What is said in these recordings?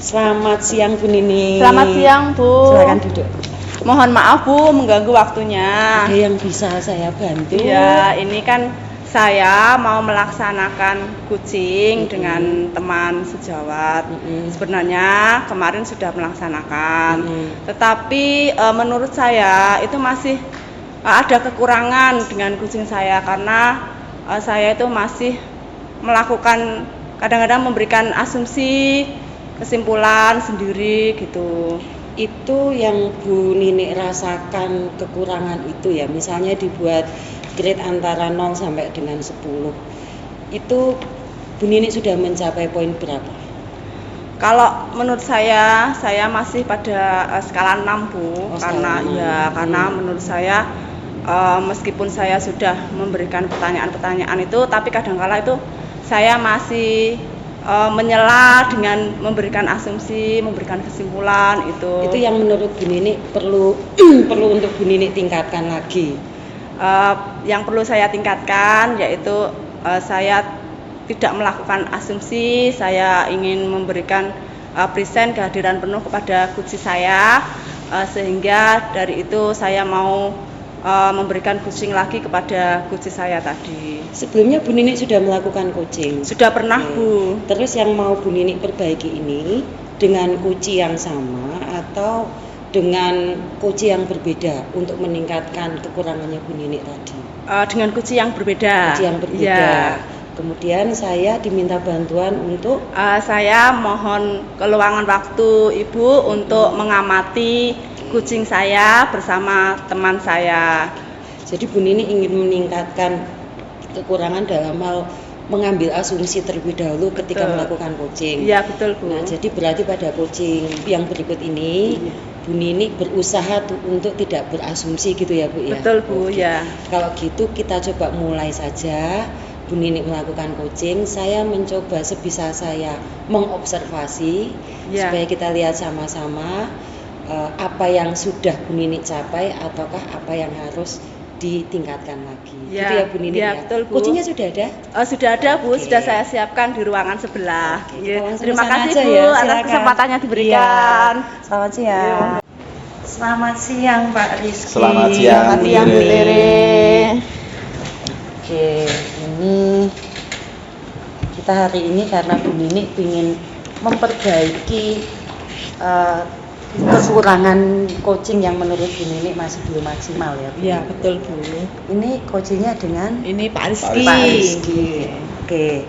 Selamat siang Bu Nini. Selamat siang Bu. Silakan duduk. Mohon maaf Bu mengganggu waktunya. Ada yang bisa saya bantu? Iya, ini kan saya mau melaksanakan kucing dengan teman sejawat. Sebenarnya kemarin sudah melaksanakan, tetapi menurut saya itu masih ada kekurangan dengan kucing saya karena saya itu masih melakukan kadang-kadang memberikan asumsi kesimpulan sendiri gitu. Itu yang Bu Nini rasakan kekurangan itu ya, misalnya dibuat grade antara 0 sampai dengan 10. Itu Bu Nini sudah mencapai poin berapa? Kalau menurut saya masih pada skala 6 Bu, karena menurut saya meskipun saya sudah memberikan pertanyaan-pertanyaan itu, tapi kadang-kala itu saya masih menyela dengan memberikan asumsi, memberikan kesimpulan itu. Itu yang menurut Bu Nini perlu untuk Bu Nini tingkatkan lagi. Yang perlu saya tingkatkan yaitu saya tidak melakukan asumsi, saya ingin memberikan present kehadiran penuh kepada kucing saya, sehingga dari itu saya mau memberikan kucing lagi kepada kucing saya tadi. Sebelumnya Bu Nini sudah melakukan kucing? Sudah pernah Bu. Terus yang mau Bu Nini perbaiki ini dengan kucing yang sama atau dengan kucing yang berbeda untuk meningkatkan kekurangannya Bu Nini tadi? Dengan kucing yang berbeda. Kucing yang berbeda. Ya. Kemudian saya diminta bantuan untuk? Saya mohon keluangan waktu Ibu untuk mengamati kucing saya bersama teman saya. Jadi Bu Nini ingin meningkatkan kekurangan dalam hal mengambil asumsi terlebih dahulu ketika melakukan kucing. Iya betul Bu. Nah, jadi berarti pada kucing yang berikut ini Bu Nini berusaha untuk tidak berasumsi gitu ya Bu ya? Betul Bu. Oke. Ya. Kalau gitu kita coba mulai saja. Bu Nini melakukan kucing, saya mencoba sebisa saya mengobservasi supaya kita lihat sama-sama apa yang sudah Bu Nini capai ataukah apa yang harus ditingkatkan lagi. Ya, gitu ya Bu Nini ya. Betul, Bu. Kucingnya sudah ada? Sudah ada Bu, sudah saya siapkan di ruangan sebelah. Terima kasih Bu ya, atas kesempatannya diberikan. Ya. Selamat siang. Selamat siang Pak Rizky. Selamat siang Bu Lere. Oke, ini kita hari ini karena Bu Nini ingin memperbaiki kekurangan coaching yang menurut Bu Nini masih belum maksimal ya. Iya betul Bu. Ini coachingnya dengan? Ini Pak Rizky. Pak Rizky. Oke,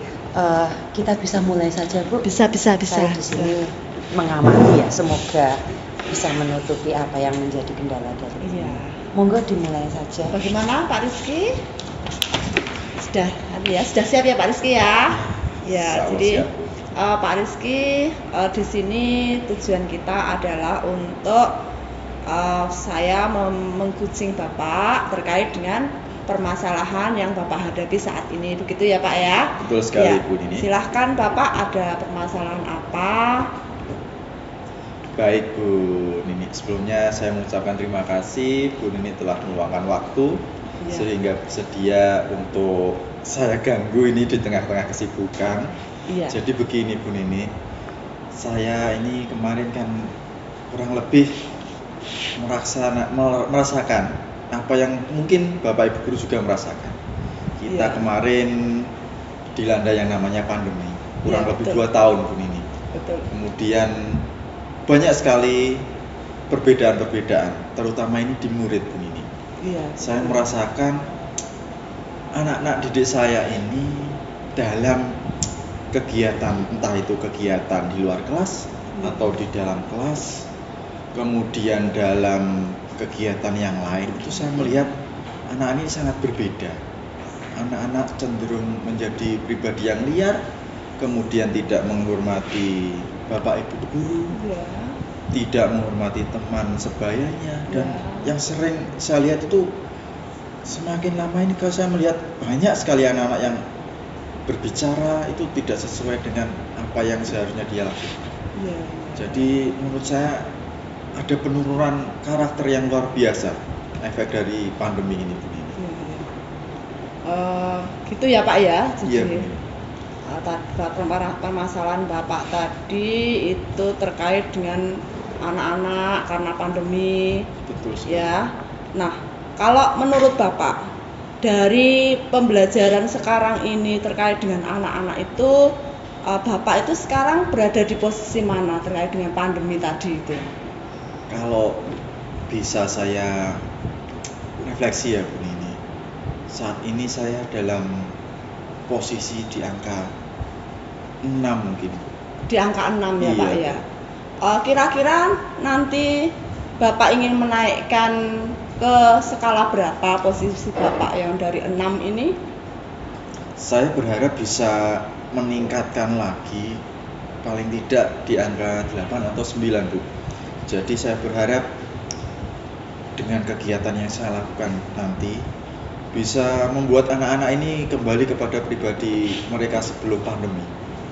kita bisa mulai saja Bu. Bisa. Saya di sini mengamati ya, semoga bisa menutupi apa yang menjadi kendala dari. Iya. Monggo dimulai saja. Bagaimana Pak Rizky? Sudah siap ya Pak Rizky ya? Ya, jadi Pak Rizky di sini tujuan kita adalah untuk saya mengkucing Bapak terkait dengan permasalahan yang Bapak hadapi saat ini, begitu ya Pak ya? Betul sekali ya, Bu Nini. Silahkan Bapak, ada permasalahan apa? Baik Bu Nini, sebelumnya saya mengucapkan terima kasih Bu Nini telah meluangkan waktu sehingga bersedia untuk saya ganggu ini di tengah-tengah kesibukan. Jadi begini Bu Nini, saya ini kemarin kan kurang lebih merasakan apa yang mungkin Bapak Ibu Guru juga merasakan. Kita kemarin dilanda yang namanya pandemi, kurang lebih 2 tahun Bu Nini. Betul. Kemudian banyak sekali perbedaan-perbedaan, terutama ini di murid Bu Nini. Saya merasakan anak-anak didik saya ini dalam kegiatan, entah itu kegiatan di luar kelas atau di dalam kelas, kemudian dalam kegiatan yang lain, itu saya melihat anak ini sangat berbeda. Anak-anak cenderung menjadi pribadi yang liar, kemudian tidak menghormati Bapak Ibu Guru, tidak menghormati teman sebayanya, dan yang sering saya lihat itu semakin lama ini kalau saya melihat banyak sekali anak-anak yang berbicara itu tidak sesuai dengan apa yang seharusnya dia lakukan. Jadi menurut saya ada penurunan karakter yang luar biasa efek dari pandemi ini Bu Nini. Gitu ya Pak ya. Iya Bu. Permasalahan Bapak tadi itu terkait dengan anak-anak karena pandemi. Betul sekali. Ya. Nah, kalau menurut Bapak dari pembelajaran sekarang ini terkait dengan anak-anak itu, Bapak itu sekarang berada di posisi mana terkait dengan pandemi tadi itu? Kalau bisa saya refleksi ya Bu Nini, saat ini saya dalam posisi di angka 6 mungkin. Di angka 6 ya Iya. Pak ya. Kira-kira nanti Bapak ingin menaikkan ke skala berapa posisi Bapak yang dari 6 ini? Saya berharap bisa meningkatkan lagi, paling tidak di angka 8 atau 9 Bu. Jadi saya berharap dengan kegiatan yang saya lakukan nanti bisa membuat anak-anak ini kembali kepada pribadi mereka sebelum pandemi.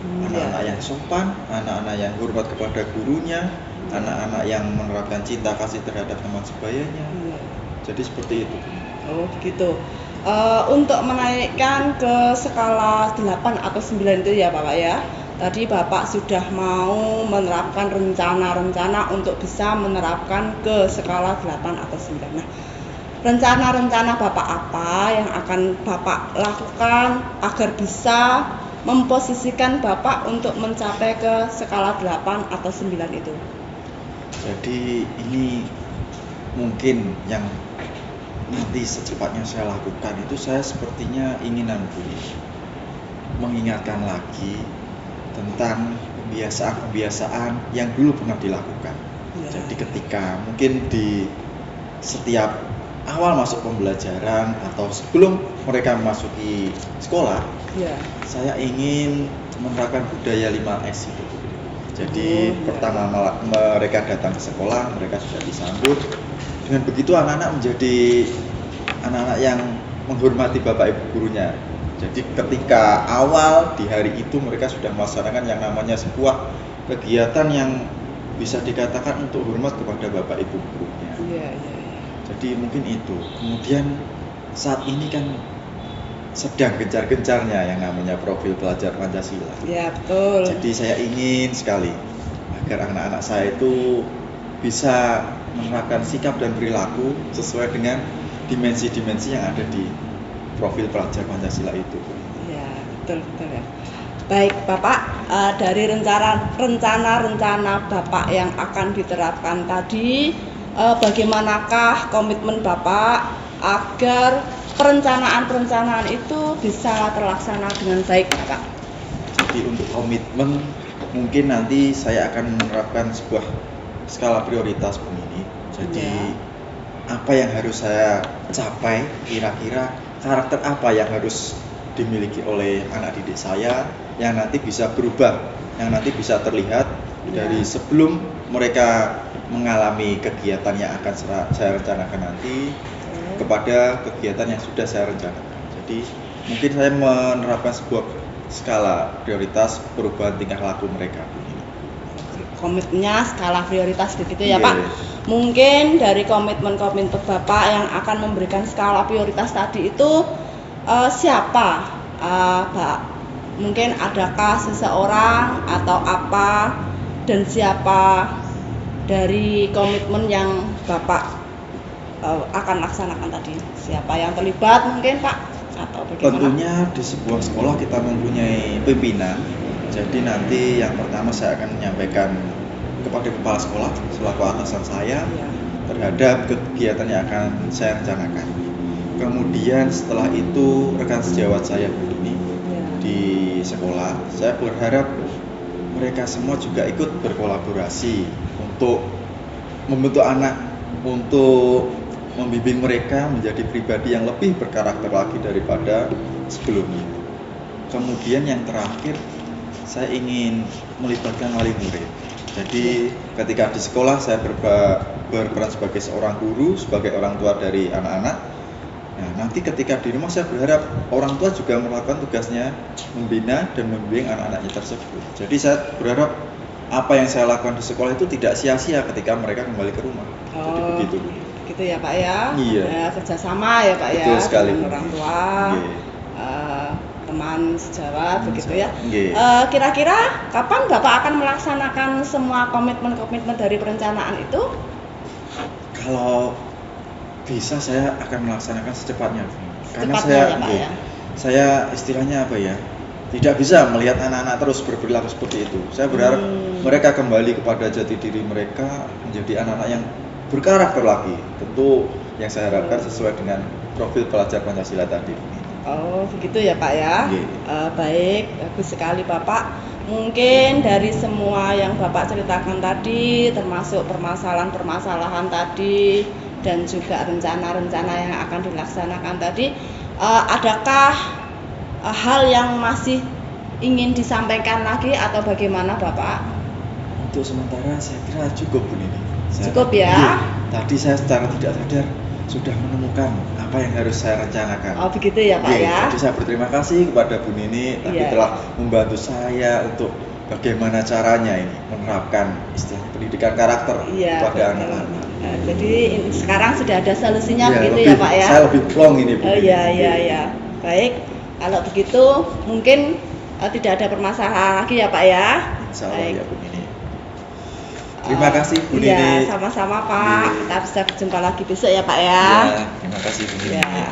Anak-anak yang sopan, anak-anak yang hormat kepada gurunya, anak-anak yang menerapkan cinta kasih terhadap teman sebayanya. Jadi seperti itu. Oh begitu. Untuk menaikkan ke skala 8 atau 9 itu ya Bapak ya. Tadi Bapak sudah mau menerapkan rencana-rencana untuk bisa menerapkan ke skala 8 atau 9. Nah, rencana-rencana Bapak apa yang akan Bapak lakukan agar bisa memposisikan Bapak untuk mencapai ke skala 8 atau 9 itu? Jadi ini mungkin yang nanti secepatnya saya lakukan itu, saya sepertinya ingin mengingatkan lagi tentang kebiasaan-kebiasaan yang dulu pernah dilakukan. Jadi ketika mungkin di setiap awal masuk pembelajaran atau sebelum mereka memasuki sekolah, saya ingin menerapkan budaya 5S itu. Jadi pertama mereka datang ke sekolah, mereka sudah disambut. Dengan begitu anak-anak menjadi anak-anak yang menghormati bapak ibu gurunya. Jadi ketika awal di hari itu mereka sudah melaksanakan yang namanya sebuah kegiatan yang bisa dikatakan untuk hormat kepada bapak ibu gurunya. Jadi mungkin itu. Kemudian saat ini kan sedang gencar-gencarnya yang namanya profil pelajar Pancasila. Ya betul. Jadi saya ingin sekali agar anak-anak saya itu bisa menerapkan sikap dan perilaku sesuai dengan dimensi-dimensi yang ada di profil pelajar Pancasila itu. Ya betul ya. Baik Bapak, dari rencana-rencana Bapak yang akan diterapkan tadi, bagaimanakah komitmen Bapak agar perencanaan-perencanaan itu bisa terlaksana dengan baik Bapak? Jadi untuk komitmen mungkin nanti saya akan menerapkan sebuah skala prioritas Bu Nini. Jadi apa yang harus saya capai, kira-kira karakter apa yang harus dimiliki oleh anak didik saya yang nanti bisa berubah, yang nanti bisa terlihat dari sebelum mereka mengalami kegiatan yang akan saya rencanakan nanti kepada kegiatan yang sudah saya rencanakan. Jadi mungkin saya menerapkan sebuah skala prioritas perubahan tingkah laku mereka. Komitmennya skala prioritas begitu ya Pak. Mungkin dari komitmen Bapak yang akan memberikan skala prioritas tadi itu siapa Pak? Mungkin adakah seseorang atau apa, dan siapa dari komitmen yang Bapak akan laksanakan tadi? Siapa yang terlibat mungkin Pak? Atau bagaimana? Tentunya di sebuah sekolah kita mempunyai pimpinan. Jadi nanti yang pertama saya akan menyampaikan kepada kepala sekolah selaku atasan saya terhadap kegiatan yang akan saya rencanakan. Kemudian setelah itu rekan sejawat saya ini di sekolah, saya berharap mereka semua juga ikut berkolaborasi untuk membentuk anak, untuk membimbing mereka menjadi pribadi yang lebih berkarakter lagi daripada sebelumnya. Kemudian yang terakhir, saya ingin melibatkan wali murid. Jadi ketika di sekolah saya berperan sebagai seorang guru, sebagai orang tua dari anak-anak. Nah, nanti ketika di rumah saya berharap orang tua juga melakukan tugasnya membina dan membimbing anak-anaknya tersebut. Jadi saya berharap apa yang saya lakukan di sekolah itu tidak sia-sia ketika mereka kembali ke rumah. Jadi begitu. Gitu ya Pak ya. Iya. Kerjasama ya Pak. Betul ya sekali, dengan orang tua. teman sejawat begitu ya. Nggih. Kira-kira kapan Bapak akan melaksanakan semua komitmen-komitmen dari perencanaan itu? Kalau bisa saya akan melaksanakan secepatnya. Karena Secepatnya saya ya, Pak, ya? saya istilahnya apa ya? Tidak bisa melihat anak-anak terus berperilaku seperti itu. Saya berharap mereka kembali kepada jati diri mereka, menjadi anak-anak yang berkarakter lagi. Tentu yang saya harapkan sesuai dengan profil pelajar Pancasila tadi. Oh begitu ya Pak ya. Baik, bagus sekali Bapak. Mungkin dari semua yang Bapak ceritakan tadi, termasuk permasalahan-permasalahan tadi dan juga rencana-rencana yang akan dilaksanakan tadi, adakah hal yang masih ingin disampaikan lagi atau bagaimana Bapak? Untuk sementara saya kira cukup Bu Nini. Cukup ya. Tadi saya secara tidak sadar sudah menemukan apa yang harus saya rencanakan. Oh begitu ya Pak ya. Jadi saya berterima kasih kepada Bu Nini telah membantu saya untuk bagaimana caranya ini menerapkan istilah pendidikan karakter pada anak-anak. Jadi sekarang sudah ada solusinya begitu ya Pak ya. Saya lebih plong ini Bu. Iya. Baik, kalau begitu mungkin tidak ada permasalahan lagi ya Pak ya. Insya Allah ya Bu Nini. Terima kasih Bu Nini. Iya, sama-sama Pak. Kita bisa berjumpa lagi besok ya Pak ya. Iya, terima kasih Bu Nini. Ya.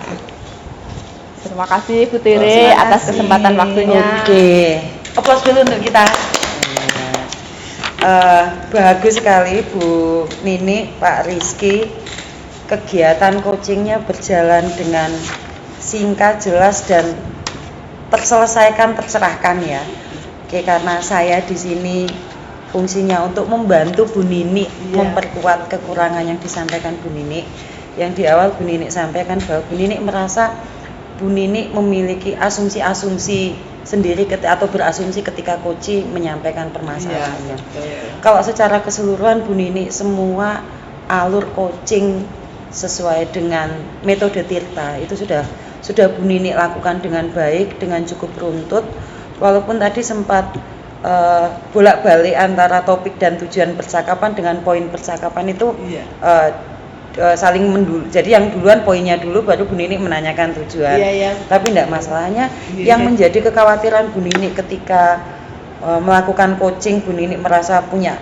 Terima kasih Bu Tiri atas kesempatan waktunya. Oke. Aplaus dulu untuk kita. Bagus sekali Bu Nini, Pak Rizky. Kegiatan coachingnya berjalan dengan singkat, jelas dan terselesaikan, tercerahkan ya. Oke, karena saya di sini fungsinya untuk membantu Bu Nini memperkuat kekurangan yang disampaikan Bu Nini. Yang di awal Bu Nini sampaikan bahwa Bu Nini merasa Bu Nini memiliki asumsi-asumsi sendiri atau berasumsi ketika coach menyampaikan permasalahannya. Kalau secara keseluruhan Bu Nini semua alur coaching sesuai dengan metode Tirta itu sudah Bu Nini lakukan dengan baik, dengan cukup runtut. Walaupun tadi sempat bolak-balik antara topik dan tujuan percakapan dengan poin percakapan itu saling jadi yang duluan poinnya dulu baru Bu Nini menanyakan tujuan. Tapi tidak masalahnya yang menjadi kekhawatiran Bu Nini ketika melakukan coaching, Bu Nini merasa punya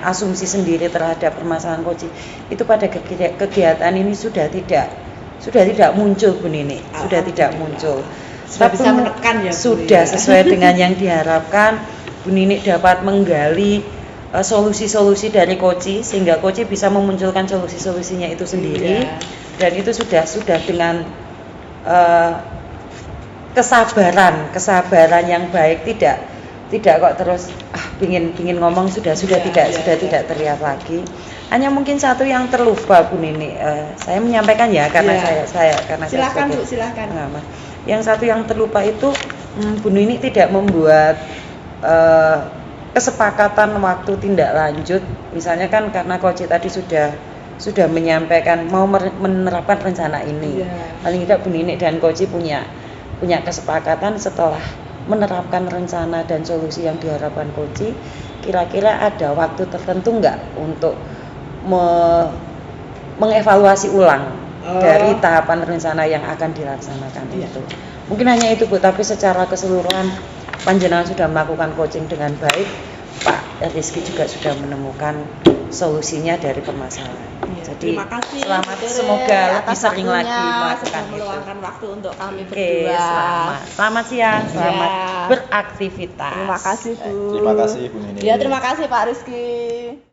asumsi sendiri terhadap permasalahan coaching itu pada kegiatan ini sudah tidak muncul Bu Nini, sudah tidak muncul. Sudah bisa menekan ya Bu. Sudah sesuai dengan yang diharapkan. Bu Nini dapat menggali solusi-solusi dari coach sehingga coach bisa memunculkan solusi-solusinya itu sendiri. Dan itu sudah dengan kesabaran yang baik, tidak kok terus pingin ngomong tidak tidak terlihat lagi. Hanya mungkin satu yang terlupa Bu Nini, saya menyampaikan ya karena silakan Bu, silakan. Yang satu yang terlupa itu Bu Nini tidak membuat kesepakatan waktu tindak lanjut. Misalnya kan karena coach tadi sudah menyampaikan mau menerapkan rencana ini. Paling tidak Bu Nini dan coach punya kesepakatan setelah menerapkan rencana dan solusi yang diharapkan coach, kira-kira ada waktu tertentu enggak untuk mengevaluasi ulang dari tahapan rencana yang akan dilaksanakan itu. Mungkin hanya itu Bu, tapi secara keseluruhan panjenengan sudah melakukan coaching dengan baik. Pak Rizky juga sudah menemukan solusinya dari permasalahan. Jadi terima kasih. Selamat, semoga lebih sering lagi melakukan itu. Meluangkan waktu untuk kami berdua. Selamat siang, selamat beraktivitas. Terima kasih Bu. Terima kasih Bu Nini. Terima kasih Pak Rizky.